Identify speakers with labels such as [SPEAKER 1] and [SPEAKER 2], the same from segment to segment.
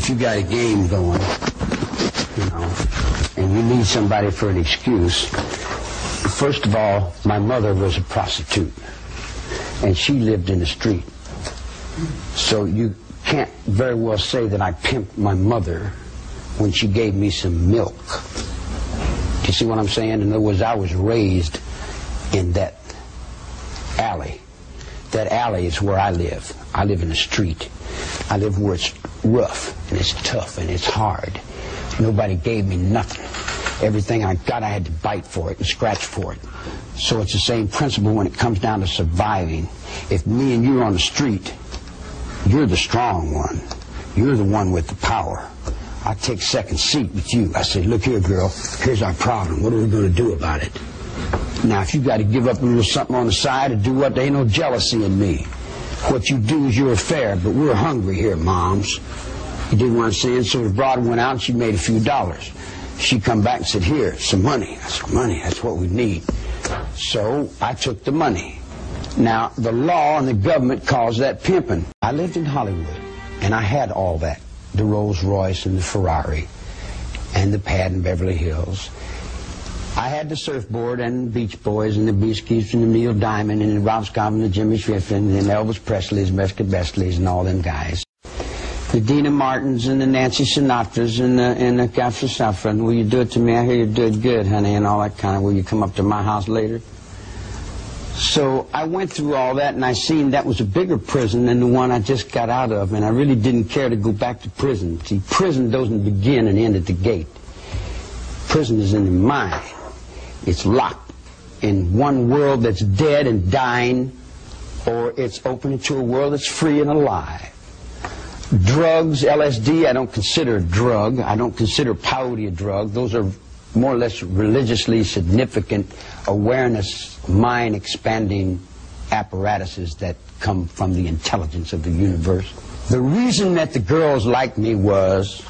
[SPEAKER 1] if you got a game going, you know, and you need somebody for an excuse, first of all, my mother was a prostitute, and she lived in the street. So you can't very well say that I pimped my mother when she gave me some milk. You see what I'm saying? In other words, I was raised in that alley. That alley is where I live. I live in the street. I live where it's rough, and it's tough, and it's hard. Nobody gave me nothing. Everything I got, I had to bite for it and scratch for it. So it's the same principle when it comes down to surviving. If me and you are on the street, you're the strong one. You're the one with the power. I take second seat with you. I say, look here, girl, here's our problem. What are we going to do about it? Now, if you got to give up a little something on the side to do what, there ain't no jealousy in me. What you do is your affair, but we're hungry here, moms. You dig what I'm saying? So the broad went out and she made a few dollars. She come back and said, here, some money. I said, money, that's what we need. So I took the money. Now, the law and the government calls that pimping. I lived in Hollywood, and I had all that. The Rolls Royce and the Ferrari and the pad in Beverly Hills. I had the surfboard and the Beach Boys and the Beasties and the Neil Diamond and the Rob Scott and the Jimmy Griffin and the Elvis Presley's, Mesca Bestleys and all them guys. The Dina Martins and the Nancy Sinatras and the Gaffer Saffron. Will you do it to me? I hear you do it good, honey, and all that kind of. Will you come up to my house later? So I went through all that, and I seen that was a bigger prison than the one I just got out of, and I really didn't care to go back to prison. See, prison doesn't begin and end at the gate. Prison is in the mind. It's locked in one world that's dead and dying, or it's open into a world that's free and alive. Drugs, LSD, I don't consider a drug. I don't consider peyote a drug. Those are more or less religiously significant awareness, mind-expanding apparatuses that come from the intelligence of the universe. The reason that the girls liked me was,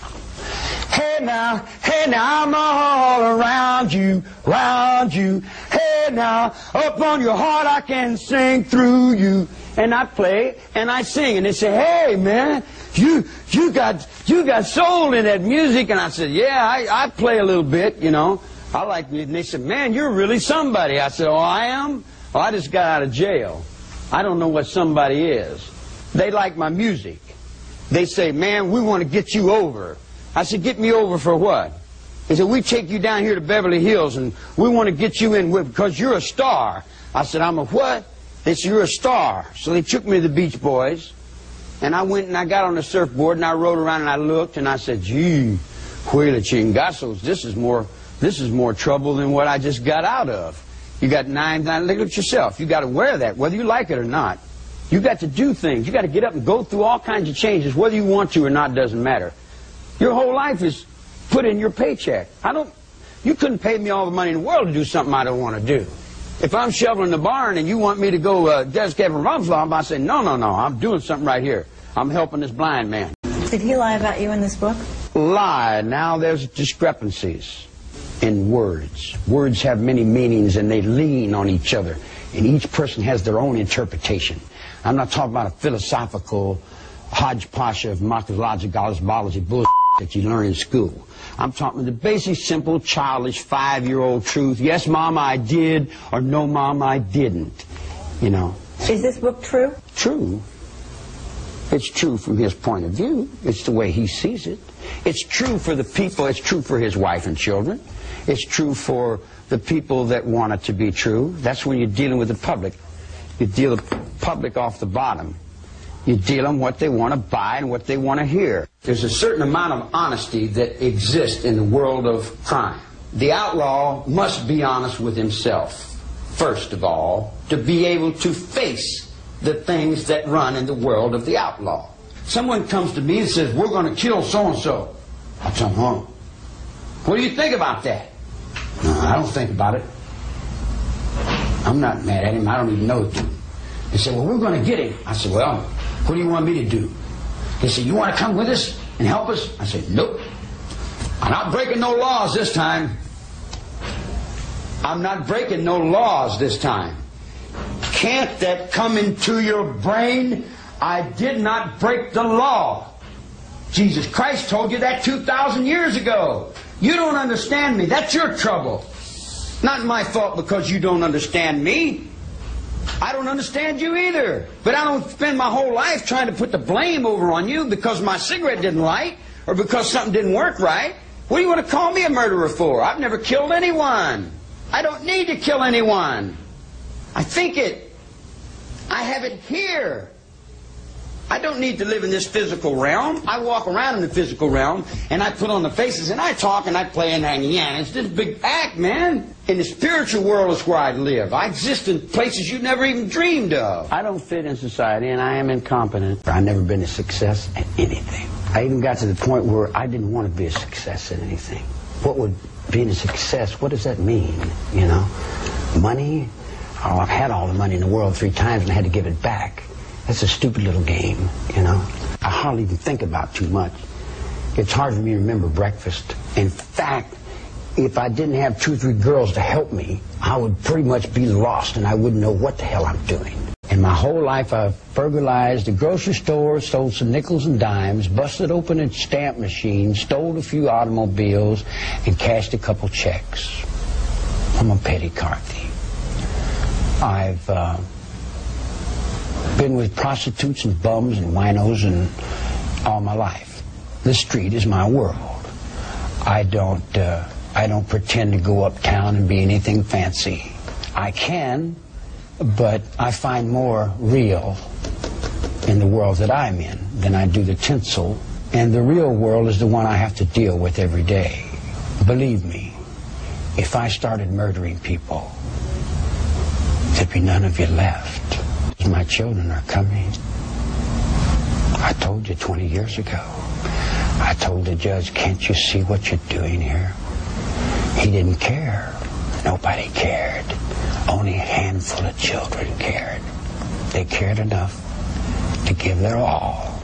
[SPEAKER 1] hey now, I'm all around you, hey now, up on your heart I can sing through you. And I play and I sing, and they say, hey man, you got soul in that music. And I said, yeah, I play a little bit, you know. I like music. And they said, man, you're really somebody. I said, oh, I am? Oh, I just got out of jail. I don't know what somebody is. They like my music. They say, man, we want to get you over. I said, get me over for what? They said, we take you down here to Beverly Hills, and we want to get you in with, because you're a star. I said, I'm a what? They said, you're a star. So they took me to the Beach Boys, and I went and I got on the surfboard, and I rode around, and I looked, and I said, gee, huela chingazos, this is more trouble than what I just got out of. You got look at yourself. You got to wear that, whether you like it or not. You got to do things. You got to get up and go through all kinds of changes, whether you want to or not, doesn't matter. Your whole life is put in your paycheck. You couldn't pay me all the money in the world to do something I don't want to do. If I'm shoveling the barn and you want me to go desk Kevin Rumflaw, I say, no, I'm doing something right here. I'm helping this blind man.
[SPEAKER 2] Did he lie about you in this book?
[SPEAKER 1] Lie. Now there's discrepancies in words. Words have many meanings and they lean on each other. And each person has their own interpretation. I'm not talking about a philosophical hodgepodge of marketology bullshit that you learn in school. I'm talking the basic, simple, childish, 5-year-old truth. Yes, Mom, I did, or no, Mom, I didn't. You know.
[SPEAKER 2] Is this book true?
[SPEAKER 1] True. It's true from his point of view. It's the way he sees it. It's true for the people. It's true for his wife and children. It's true for the people that want it to be true. That's when you're dealing with the public. You deal the public off the bottom. You deal them what they want to buy and what they want to hear. There's a certain amount of honesty that exists in the world of crime. The outlaw must be honest with himself, first of all, to be able to face the things that run in the world of the outlaw. Someone comes to me and says, we're going to kill so-and-so. I tell them, oh, what do you think about that? No, I don't think about it. I'm not mad at him. I don't even know the dude. They said, well, we're going to get him. I said, well, what do you want me to do? They said, you want to come with us and help us? I said, nope. I'm not breaking no laws this time. I'm not breaking no laws this time. Can't that come into your brain? I did not break the law. Jesus Christ told you that 2,000 years ago. You don't understand me. That's your trouble. Not my fault because you don't understand me. I don't understand you either. But I don't spend my whole life trying to put the blame over on you because my cigarette didn't light or because something didn't work right. What do you want to call me a murderer for? I've never killed anyone. I don't need to kill anyone. I think it. I have it here. I don't need to live in this physical realm. I walk around in the physical realm, and I put on the faces, and I talk, and I play, and it's this big act, man. In the spiritual world is where I live. I exist in places you never even dreamed of. I don't fit in society, and I am incompetent. I've never been a success at anything. I even got to the point where I didn't want to be a success at anything. What would being a success, what does that mean, you know? Money? Oh, I've had all the money in the world 3 times, and I had to give it back. That's a stupid little game, you know. I hardly even think about too much. It's hard for me to remember breakfast. In fact, if I didn't have 2 or 3 girls to help me, I would pretty much be lost and I wouldn't know what the hell I'm doing. In my whole life, I've burglarized a grocery store, stole some nickels and dimes, busted open a stamp machine, stole a few automobiles, and cashed a couple checks. I'm a petty car thief. I've been with prostitutes and bums and winos and all my life. The street is my world. I don't pretend to go uptown and be anything fancy. I can, but I find more real in the world that I'm in than I do the tinsel. And the real world is the one I have to deal with every day. Believe me, if I started murdering people, there'd be none of you left. My children are coming. I told you 20 years ago. I told the judge, can't you see what you're doing here? He didn't care. Nobody cared. Only a handful of children cared. They cared enough to give their all.